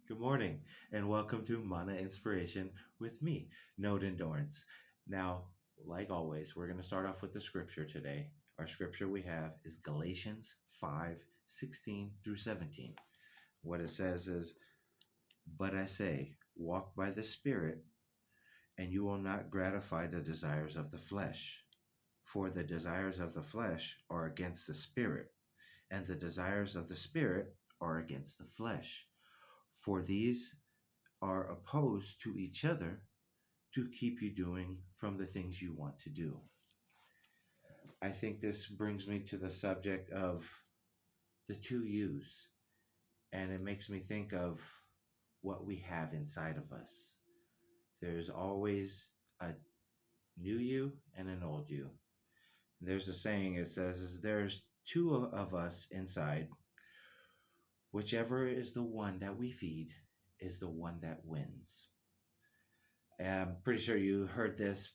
Good morning, and welcome to Mana Inspiration with me, Noden Dorrance. Now, like always, we're going to start off with the scripture today. Our scripture we have is Galatians 5:16 through 17. What it says is, "But I say, walk by the Spirit, and you will not gratify the desires of the flesh. For the desires of the flesh are against the Spirit, and the desires of the Spirit are against the flesh. For these are opposed to each other to keep you doing from the things you want to do." I think this brings me to the subject of the two yous, and it makes me think of what we have inside of us. There's always a new you and an old you. There's a saying, it says, there's two of us inside. Whichever is the one that we feed is the one that wins. I'm pretty sure you heard this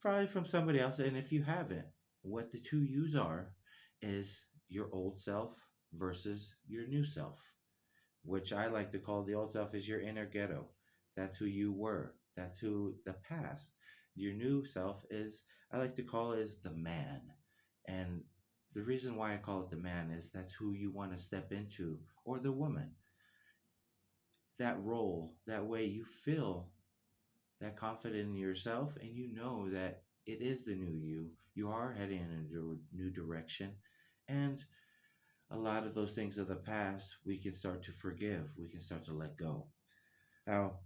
probably from somebody else. And if you haven't, what the two yous are is your old self versus your new self, which I like to call the old self is your inner ghetto. That's who you were. That's who the past. Your new self is, I like to call it is the man. And the reason why I call it the man is that's who you want to step into, or the woman. That role, that way you feel that confident in yourself and you know that it is the new you. You are heading in a new direction. And a lot of those things of the past, we can start to forgive. We can start to let go. Now,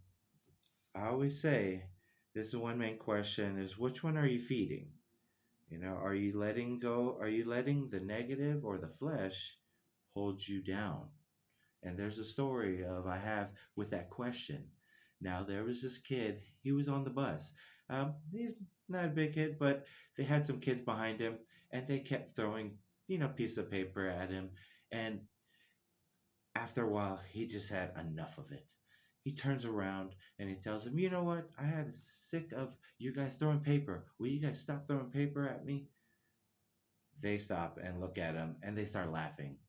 I always say this is one main question is which one are you feeding? Are you letting go? Are you letting the negative or the flesh hold you down? And there's a story of I have with that question. Now there was this kid. He was on the bus. He's not a big kid, but they had some kids behind him, and they kept throwing, piece of paper at him. And after a while, he just had enough of it. He turns around and he tells him, "You know what? I had sick of you guys throwing paper. Will you guys stop throwing paper at me?" They stop and look at him, and they start laughing.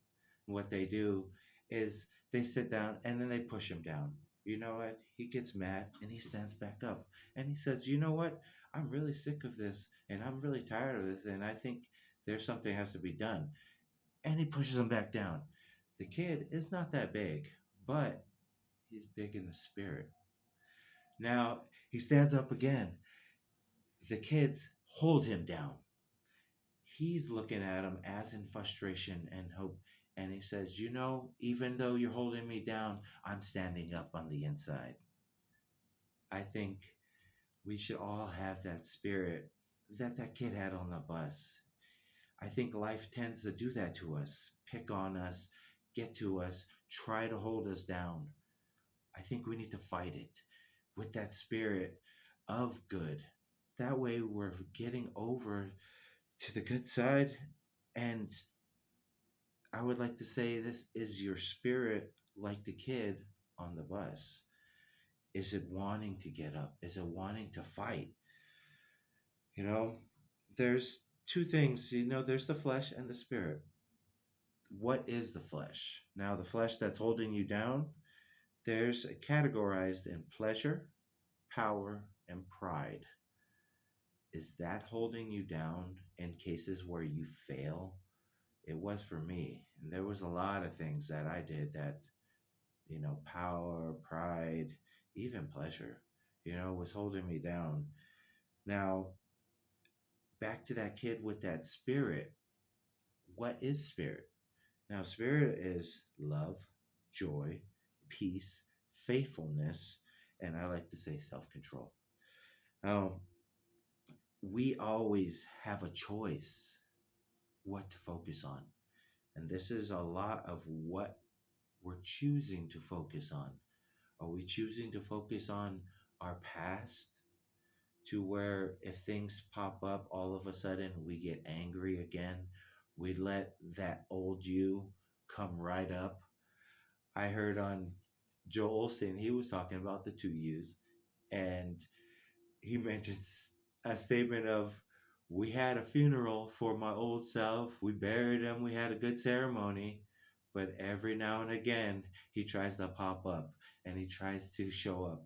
What they do is they sit down and then they push him down. You know what? He gets mad and he stands back up and he says, "You know what? I'm really sick of this and I'm really tired of this and I think there's something has to be done." And he pushes him back down. The kid is not that big, but he's big in the spirit. Now he stands up again. The kids hold him down. He's looking at him as in frustration and hope. And he says, even though you're holding me down, I'm standing up on the inside. I think we should all have that spirit that kid had on the bus. I think life tends to do that to us, pick on us, get to us, try to hold us down. I think we need to fight it with that spirit of good. That way we're getting over to the good side. And I would like to say this is your spirit like the kid on the bus. Is it wanting to get up? Is it wanting to fight? You know, there's two things, there's the flesh and the spirit. What is the flesh? Now, the flesh that's holding you down, there's categorized in pleasure, power, and pride. Is that holding you down in cases where you fail? It was for me. And there was a lot of things that I did that power, pride, even pleasure, was holding me down. Now, back to that kid with that spirit. What is spirit? Now, spirit is love, joy, peace, faithfulness, and I like to say self control. Now, we always have a choice what to focus on. And this is a lot of what we're choosing to focus on. Are we choosing to focus on our past to where if things pop up, all of a sudden we get angry again? We let that old you come right up. I heard on Joel Olstein, he was talking about the two yous, and he mentioned a statement of, "We had a funeral for my old self. We buried him. We had a good ceremony. but every now and again he tries to pop up and he tries to show up.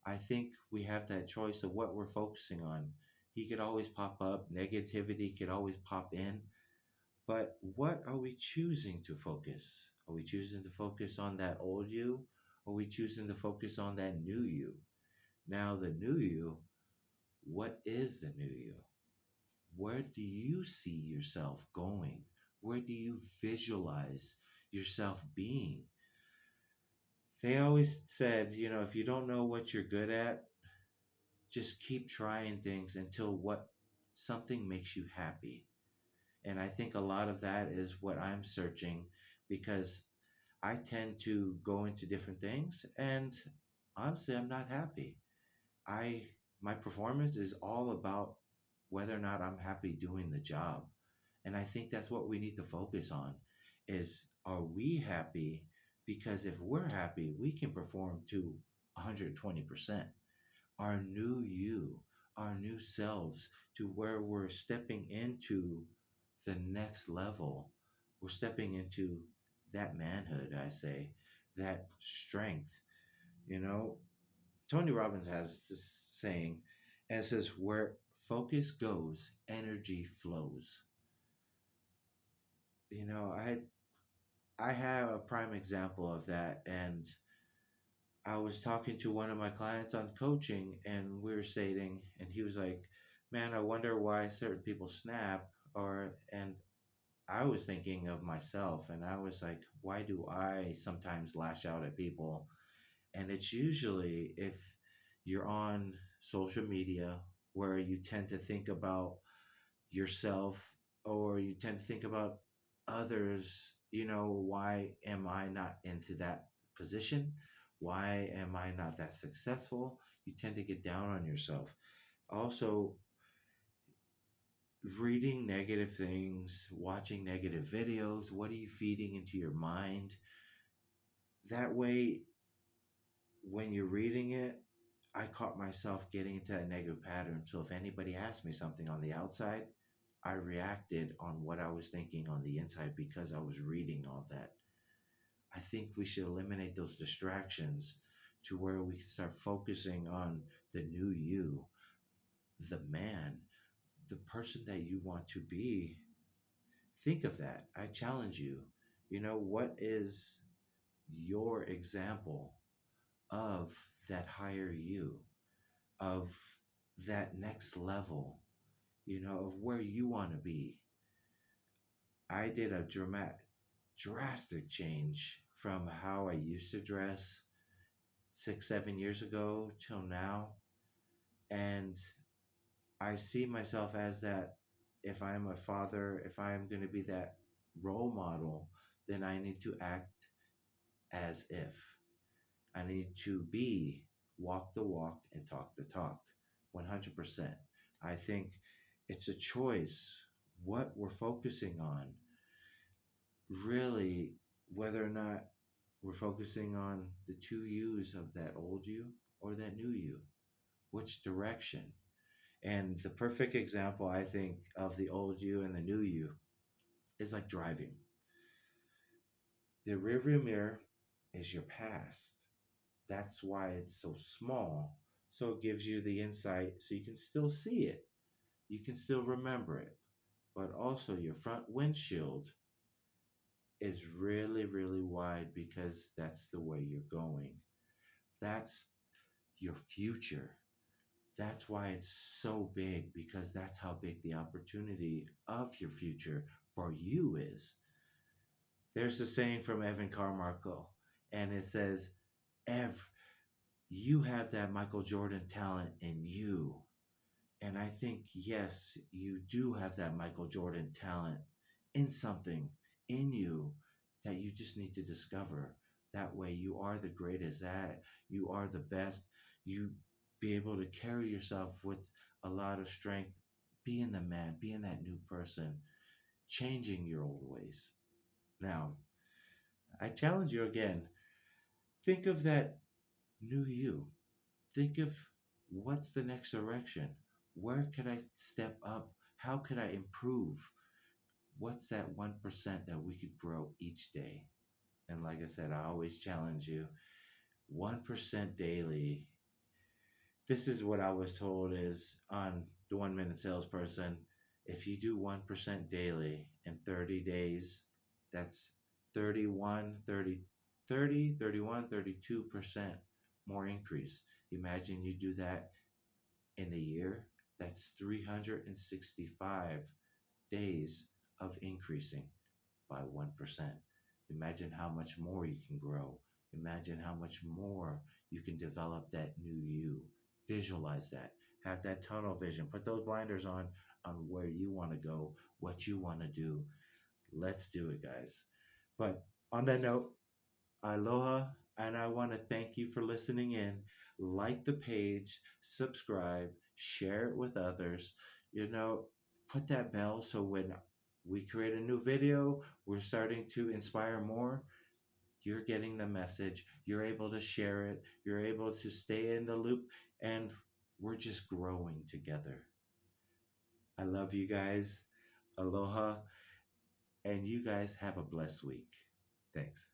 I think we have that choice of what we're focusing on. He could always pop up, negativity could always pop in, but what are we choosing to focus? Are we choosing to focus on that old you? Or are we choosing to focus on that new you? Now, the new you, what is the new you? Where do you see yourself going? Where do you visualize yourself being? They always said, if you don't know what you're good at, just keep trying things until what something makes you happy. And I think a lot of that is what I'm searching because I tend to go into different things and honestly I'm not happy. I my performance is all about whether or not I'm happy doing the job. And I think that's what we need to focus on is are we happy? Because if we're happy, we can perform to 120%. Our new you, our new selves, to where we're stepping into the next level. We're stepping into that manhood, I say, that strength. You know, Tony Robbins has this saying, and it says, where focus goes, energy flows. I have a prime example of that, and I was talking to one of my clients on coaching, and we were stating, and he was like, "Man, I wonder why certain people snap." And I was thinking of myself, and I was like, "Why do I sometimes lash out at people?" And it's usually if you're on social media where you tend to think about yourself or you tend to think about others, why am I not into that position? Why am I not that successful? You tend to get down on yourself. Also, reading negative things, watching negative videos, what are you feeding into your mind? That way, when you're reading it, I caught myself getting into that negative pattern. So if anybody asked me something on the outside, I reacted on what I was thinking on the inside because I was reading all that. I think we should eliminate those distractions to where we can start focusing on the new you, the man, the person that you want to be. Think of that. I challenge you. What is your example of that higher you, of that next level, of where you want to be? I did a drastic change from how I used to dress 6, 7 years ago till now. And I see myself as that if I'm a father, if I'm going to be that role model, then I need to act as if. I need to walk the walk and talk the talk 100%. I think it's a choice what we're focusing on, really, whether or not we're focusing on the two yous of that old you or that new you, which direction. And the perfect example, I think, of the old you and the new you is like driving. The rearview mirror is your past. That's why it's so small. So it gives you the insight so you can still see it. You can still remember it. But also, your front windshield is really, really wide because that's the way you're going. That's your future. That's why it's so big because that's how big the opportunity of your future for you is. There's a saying from Evan Carmichael, and it says, Ev, you have that Michael Jordan talent in you. And I think, yes, you do have that Michael Jordan talent in something in you that you just need to discover. That way, you are the greatest at, you are the best. You be able to carry yourself with a lot of strength, being the man, being that new person, changing your old ways. Now, I challenge you again. Think of that new you. Think of what's the next direction? Where could I step up? How could I improve? What's that 1% that we could grow each day? And like I said, I always challenge you 1% daily. This is what I was told is on the 1 minute salesperson. If you do 1% daily in 30 days, that's 31, 30, 30, 31, 32% more increase. Imagine you do that in a year. That's 365 days of increasing by 1%. Imagine how much more you can grow. Imagine how much more you can develop that new you. Visualize that. Have that tunnel vision. Put those blinders on where you want to go, what you want to do. Let's do it, guys. But on that note, aloha, and I want to thank you for listening in. Like the page, subscribe, share it with others. You know, put that bell so when we create a new video, we're starting to inspire more. You're getting the message, you're able to share it, you're able to stay in the loop, and we're just growing together. I love you guys. Aloha, and you guys have a blessed week. Thanks.